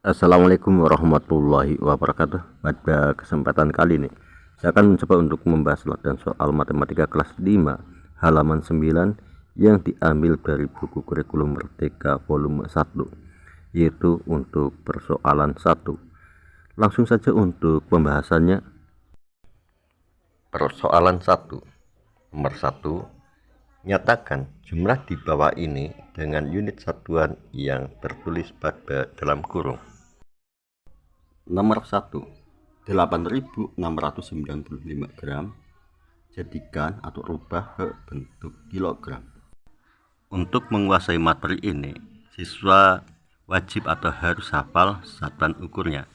Assalamualaikum warahmatullahi wabarakatuh. Pada kesempatan kali ini saya akan mencoba untuk membahas latihan soal matematika kelas 5 halaman 9 yang diambil dari buku kurikulum Merdeka volume 1, yaitu untuk persoalan 1. Langsung saja untuk pembahasannya. Persoalan 1. Nomor 1. Nyatakan jumlah di bawah ini dengan unit satuan yang tertulis pada dalam kurung. Nomor 1. 8.695 gram jadikan atau rubah ke bentuk kilogram. Untuk menguasai materi ini, siswa wajib atau harus hafal satuan ukurnya.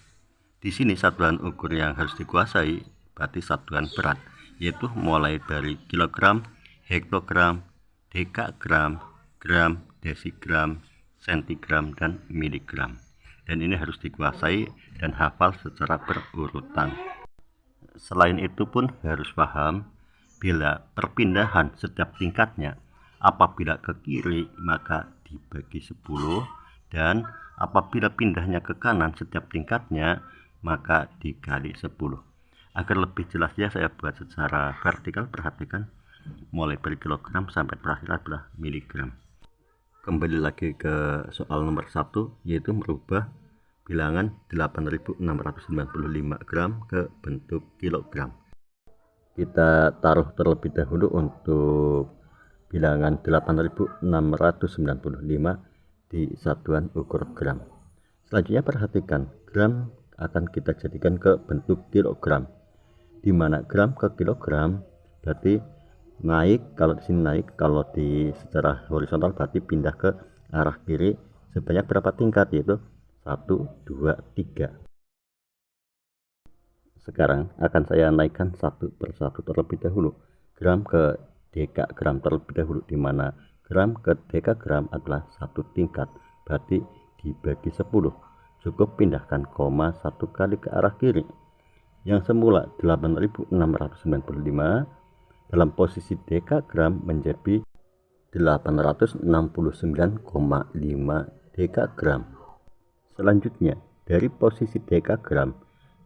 Di sini satuan ukur yang harus dikuasai berarti satuan berat, yaitu mulai dari kilogram, hektogram, dekagram, gram, desigram, sentigram, dan miligram. Dan ini harus dikuasai dan hafal secara berurutan. Selain itu pun harus paham bila perpindahan setiap tingkatnya, apabila ke kiri maka dibagi 10, dan apabila pindahnya ke kanan setiap tingkatnya maka dikali 10. Agar lebih jelas ya saya buat secara vertikal, perhatikan mulai dari kilogram sampai terakhir adalah miligram. Kembali lagi ke soal nomor 1, yaitu merubah bilangan 8.695 gram ke bentuk kilogram. Kita taruh terlebih dahulu untuk bilangan 8.695 di satuan ukur gram. Selanjutnya perhatikan, gram akan kita jadikan ke bentuk kilogram, di mana gram ke kilogram berarti naik. Kalau di sini naik, kalau di secara horizontal berarti pindah ke arah kiri sebanyak berapa tingkat, yaitu 1, 2, 3. Sekarang akan saya naikkan satu persatu terlebih dahulu. Gram ke dekagram terlebih dahulu, di mana gram ke dekagram adalah satu tingkat, berarti dibagi 10. Cukup pindahkan koma satu kali ke arah kiri. Yang semula 8.695 dalam posisi dekagram menjadi 869,5 dekagram. Selanjutnya, dari posisi dekagram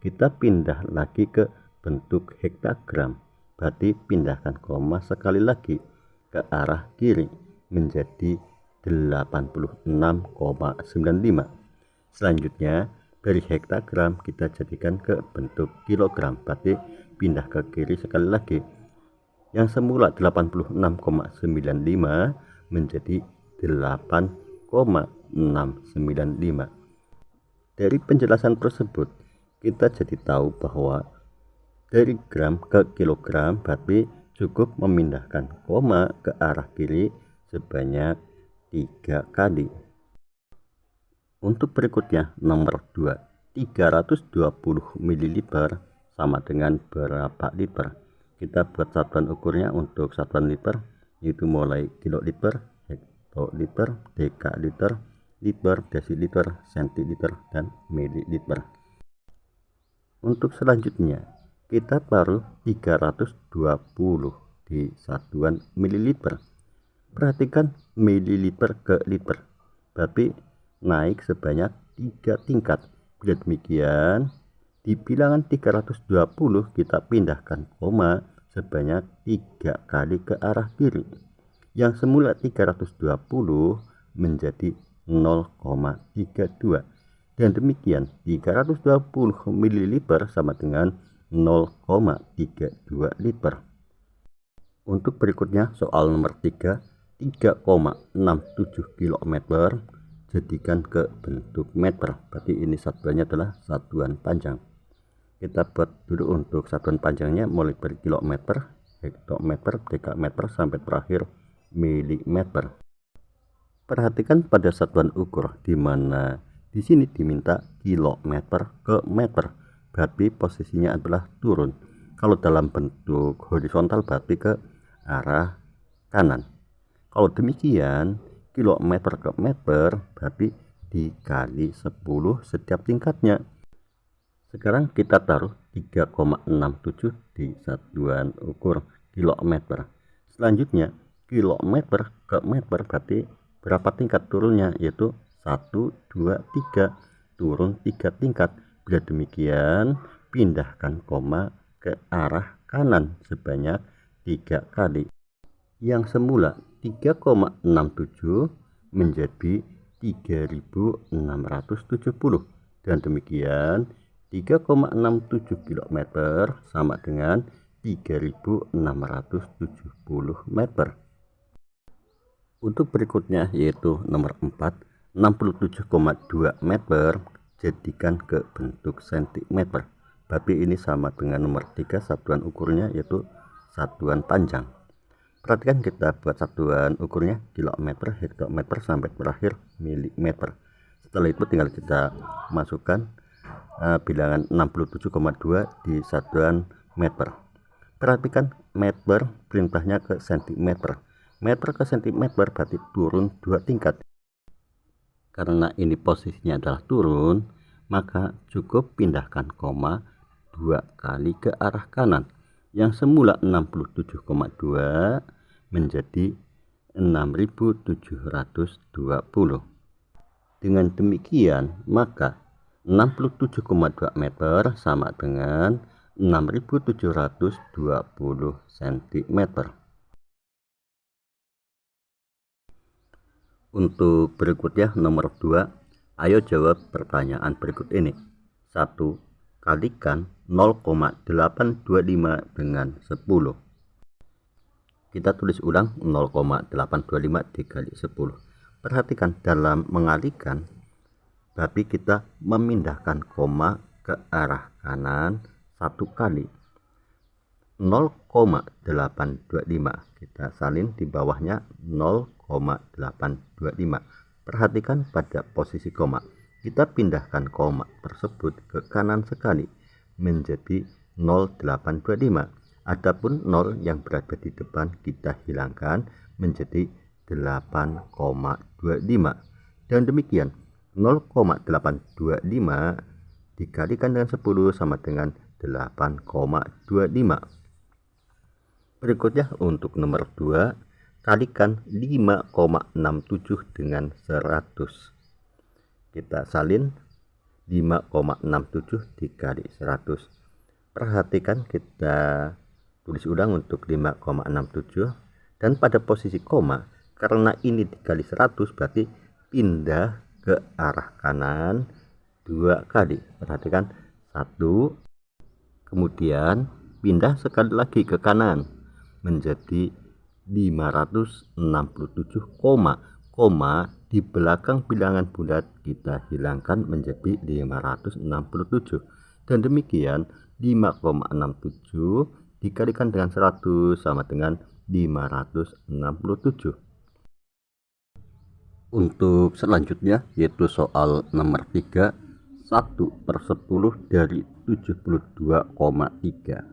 kita pindah lagi ke bentuk hektagram, berarti pindahkan koma sekali lagi ke arah kiri menjadi 86,95. Selanjutnya, dari hektagram kita jadikan ke bentuk kilogram, berarti pindah ke kiri sekali lagi. Yang semula 86,95 menjadi 8,695. Dari penjelasan tersebut kita jadi tahu bahwa dari gram ke kilogram berarti cukup memindahkan koma ke arah kiri sebanyak 3 kali. Untuk berikutnya nomor 2, 320 ml sama dengan berapa liter? Kita buat satuan ukurnya untuk satuan liter, yaitu mulai kiloliter, hektoliter, dekaliter, liter, desiliter, sentiliter, dan mililiter. Untuk selanjutnya kita taruh 320 di satuan mililiter. Perhatikan mililiter ke liter, berarti naik sebanyak 3 tingkat. Bila demikian, di bilangan 320 kita pindahkan koma sebanyak 3 kali ke arah kiri. Yang semula 320 menjadi 0,32, dan demikian 320 ml sama dengan 0,32 liter. Untuk berikutnya soal nomor 3, 3,67 km jadikan ke bentuk meter, berarti ini satuannya adalah satuan panjang. Kita buat dulu untuk satuan panjangnya mulai dari kilometer, hektometer, dekameter sampai terakhir milimeter. Perhatikan pada satuan ukur, di mana di sini diminta kilometer ke meter, berarti posisinya adalah turun. Kalau dalam bentuk horizontal berarti ke arah kanan. Kalau demikian, kilometer ke meter berarti dikali 10 setiap tingkatnya. Sekarang kita taruh 3,67 di satuan ukur kilometer. Selanjutnya, kilometer ke meter berarti berapa tingkat turunnya, yaitu 1, 2, 3. turun 3 tingkat. Bila demikian, pindahkan koma ke arah kanan sebanyak 3 kali. Yang semula 3,67 menjadi 3.670, dan demikian 3,67 km sama dengan 3.670 meter. Untuk berikutnya yaitu nomor 4, 67,2 meter jadikan ke bentuk sentimeter. Tapi ini sama dengan nomor 3, satuan ukurnya yaitu satuan panjang. Perhatikan kita buat satuan ukurnya kilometer, hektometer sampai terakhir milimeter. Setelah itu tinggal kita masukkan bilangan 67,2 di satuan meter. Perhatikan meter perintahnya ke sentimeter. Meter ke sentimeter berarti turun 2 tingkat. Karena ini posisinya adalah turun, maka cukup pindahkan koma 2 kali ke arah kanan. Yang semula 67,2 menjadi 6.720. Dengan demikian, maka 67,2 meter sama dengan 6.720 cm. Untuk berikutnya nomor 2, ayo jawab pertanyaan berikut ini. 1. Kalikan 0,825 dengan 10. Kita tulis ulang 0,825 dikali 10. Perhatikan dalam mengalikan, tapi kita memindahkan koma ke arah kanan 1 kali. 0,825 kita salin di bawahnya 0,825. Perhatikan pada posisi koma, kita pindahkan koma tersebut ke kanan sekali menjadi 0,825. Adapun 0 yang berada di depan kita hilangkan menjadi 8,25. Dan demikian 0,825 dikalikan dengan 10 sama dengan 8,25. Berikutnya untuk nomor 2, kalikan 5,67 dengan 100. Kita salin 5,67 dikali 100. Perhatikan kita tulis ulang untuk 5,67, dan pada posisi koma, karena ini dikali 100 berarti pindah ke arah kanan 2 kali. Perhatikan 1, kemudian pindah sekali lagi ke kanan menjadi 567, koma di belakang bilangan bulat kita hilangkan menjadi 567. Dan demikian 5,67 dikalikan dengan 100 sama dengan 567. Untuk selanjutnya yaitu soal nomor 3, 1/10 dari 72,3.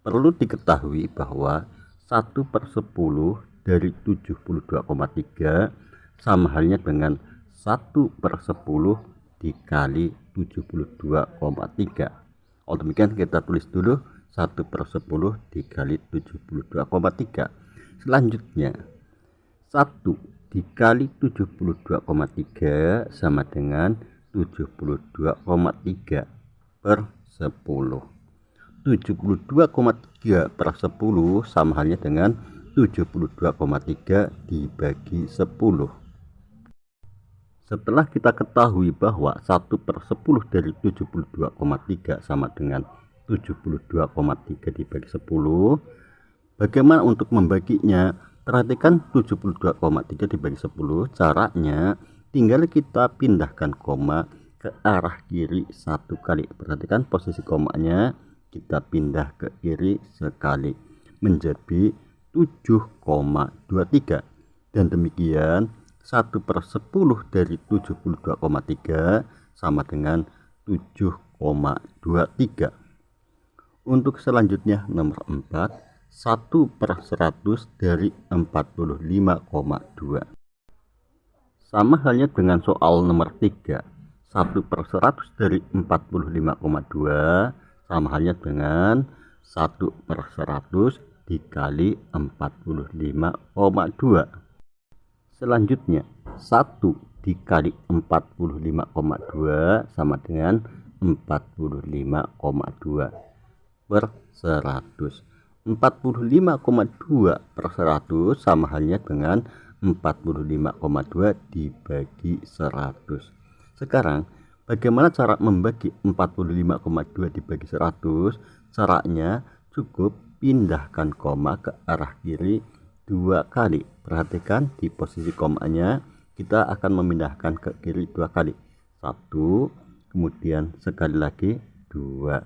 Perlu diketahui bahwa 1/10 dari 72,3 sama halnya dengan 1/10 dikali 72,3. Demikian kita tulis dulu 1/10 dikali 72,3. Selanjutnya 1 dikali 72,3 sama dengan 72,3 per 10. 72,3 per 10 sama halnya dengan 72,3 dibagi 10. Setelah kita ketahui bahwa 1/10 dari 72,3 sama dengan 72,3 dibagi 10, bagaimana untuk membaginya? Perhatikan 72,3 dibagi 10, caranya tinggal kita pindahkan koma ke arah kiri 1 kali. Perhatikan posisi komanya, kita pindah ke kiri sekali menjadi 7,23. Dan demikian 1/10 dari 72,3 sama dengan 7,23. Untuk selanjutnya nomor 4, 1/100 dari 45,2. Sama halnya dengan soal nomor 3, 1/100 dari 45,2 sama halnya dengan 1/100 dikali 45,2. Selanjutnya 1 dikali 45,2 sama dengan 45,2 per 100. 45,2 per 100 sama halnya dengan 45,2 dibagi 100. Sekarang bagaimana cara membagi 45,2 dibagi 100? Caranya cukup pindahkan koma ke arah kiri 2 kali. Perhatikan di posisi komanya kita akan memindahkan ke kiri 2 kali. 1, kemudian sekali lagi 2.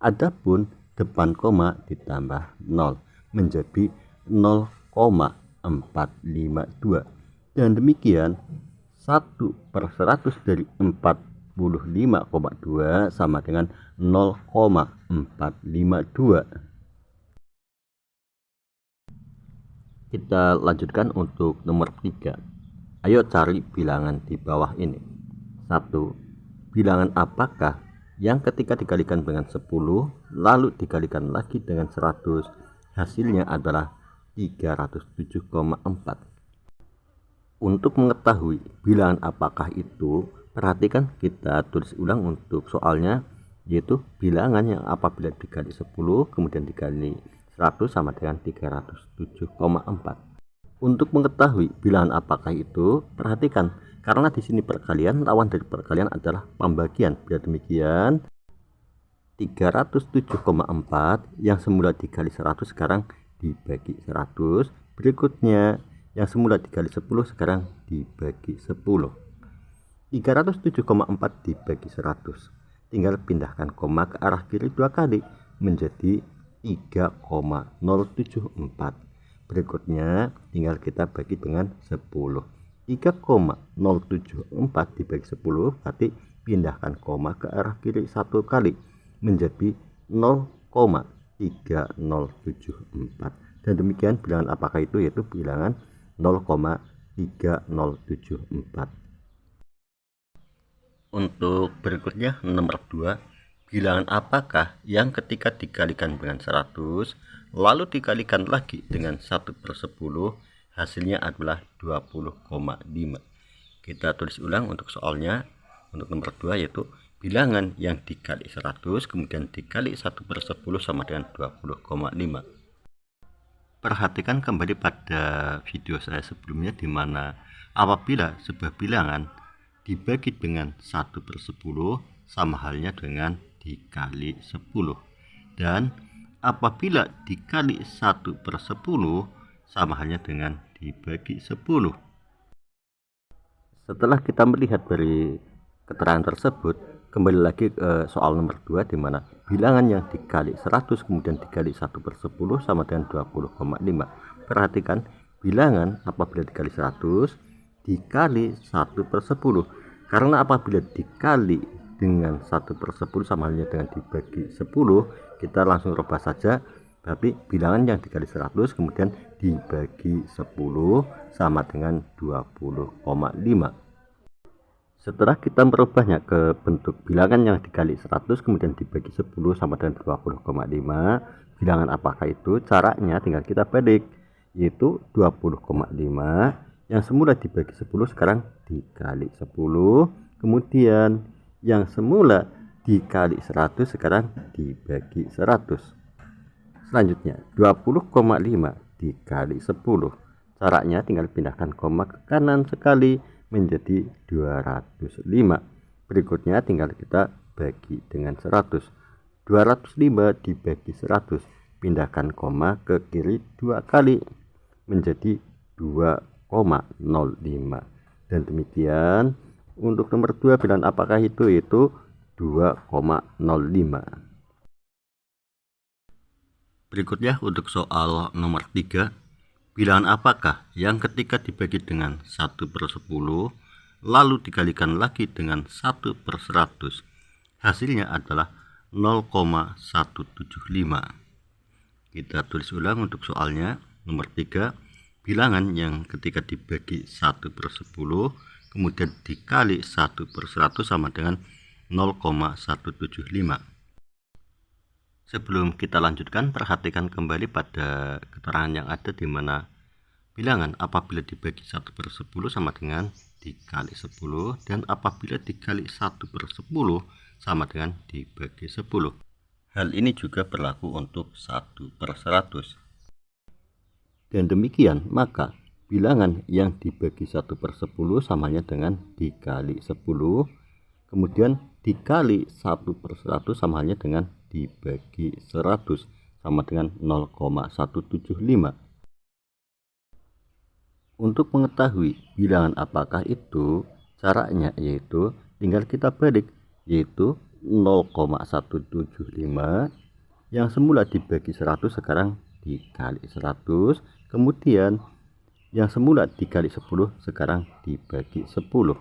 Adapun depan koma ditambah 0 menjadi 0,452. Dan demikian 1/100 dari 45,2 sama dengan 0,452. Kita lanjutkan untuk nomor 3. Ayo cari bilangan di bawah ini. 1. Bilangan apakah yang ketika dikalikan dengan 10 lalu dikalikan lagi dengan 100 hasilnya adalah 307,4. Untuk mengetahui bilangan apakah itu, perhatikan kita tulis ulang untuk soalnya, yaitu bilangan yang apabila dikali 10 kemudian dikali 100 sama dengan 307,4. Untuk mengetahui bilangan apakah itu, perhatikan karena di sini perkalian, lawan dari perkalian adalah pembagian. Bila demikian, 307,4 yang semula dikali 100 sekarang dibagi 100. Berikutnya, yang semula dikali 10 sekarang dibagi 10. 307,4 dibagi 100. Tinggal pindahkan koma ke arah kiri 2 kali menjadi 3,074. Berikutnya, tinggal kita bagi dengan 10. 3,074 dibagi 10 berarti pindahkan koma ke arah kiri 1 kali menjadi 0,3074. Dan demikian bilangan apakah itu, yaitu bilangan 0,3074. Untuk berikutnya nomor 2, bilangan apakah yang ketika dikalikan dengan 100 lalu dikalikan lagi dengan 1/10 hasilnya adalah 20,5. Kita tulis ulang untuk soalnya. Untuk nomor 2 yaitu bilangan yang dikali 100 kemudian dikali 1/10 sama dengan 20,5. Perhatikan kembali pada video saya sebelumnya di mana apabila sebuah bilangan dibagi dengan 1/10 sama halnya dengan dikali 10. Dan apabila dikali 1/10 sama halnya dengan dibagi 10. Setelah kita melihat dari keterangan tersebut, kembali lagi ke soal nomor 2 di mana bilangan yang dikali 100 kemudian dikali 1/10 sama dengan 20,5. Perhatikan bilangan apabila dikali 100 dikali 1/10. Karena apabila dikali dengan 1/10 sama halnya dengan dibagi 10, kita langsung rubah saja. Berarti bilangan yang dikali 100 kemudian dibagi 10 sama dengan 20,5. Setelah kita merubahnya ke bentuk bilangan yang dikali 100 kemudian dibagi 10 sama dengan 20,5, bilangan apakah itu? Caranya tinggal kita balik, yaitu 20,5 yang semula dibagi 10 sekarang dikali 10, kemudian yang semula dikali 100 sekarang dibagi 100. Selanjutnya 20,5 dikali 10. Caranya tinggal pindahkan koma ke kanan sekali menjadi 205. Berikutnya tinggal kita bagi dengan 100. 205 dibagi 100. Pindahkan koma ke kiri 2 kali menjadi 2,05. Dan demikian untuk nomor 2 bilangan apakah itu, yaitu 2,05. Berikutnya untuk soal nomor 3, bilangan apakah yang ketika dibagi dengan 1/10 lalu dikalikan lagi dengan 1/100 hasilnya adalah 0,175. Kita tulis ulang untuk soalnya. Nomor 3, bilangan yang ketika dibagi 1/10 kemudian dikali 1/100 sama dengan 0,175. Sebelum kita lanjutkan, perhatikan kembali pada keterangan yang ada di mana Bilangan apabila dibagi 1/10 sama dengan dikali 10, dan apabila dikali 1/10 sama dengan dibagi 10. Hal ini juga berlaku untuk 1/100. Dan demikian, maka bilangan yang dibagi 1/10 samanya dengan dikali 10, kemudian dikali 1/100 samanya dengan dibagi 100, sama dengan 0,175. Untuk mengetahui bilangan apakah itu, caranya yaitu tinggal kita balik, yaitu 0,175 yang semula dibagi 100 sekarang dikali 100, kemudian yang semula dikali 10 sekarang dibagi 10.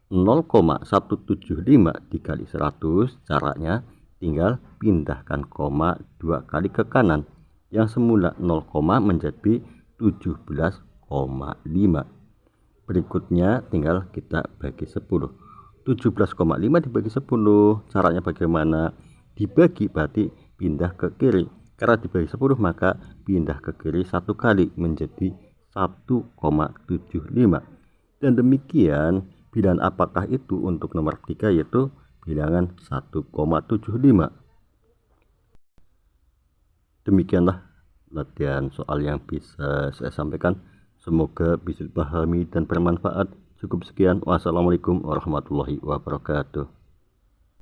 0,175 dikali 100, caranya tinggal pindahkan koma 2 kali ke kanan. Yang semula 0, menjadi 17,5. Berikutnya tinggal kita bagi 10. 17,5 dibagi 10, caranya bagaimana? Dibagi berarti pindah ke kiri. Karena dibagi 10 maka pindah ke kiri 1 kali menjadi 1,75. Dan demikian bilangan apakah itu untuk nomor 3, yaitu bilangan 1,75. Demikianlah latihan soal yang bisa saya sampaikan. Semoga bisa dipahami dan bermanfaat. Cukup sekian. Wassalamualaikum warahmatullahi wabarakatuh.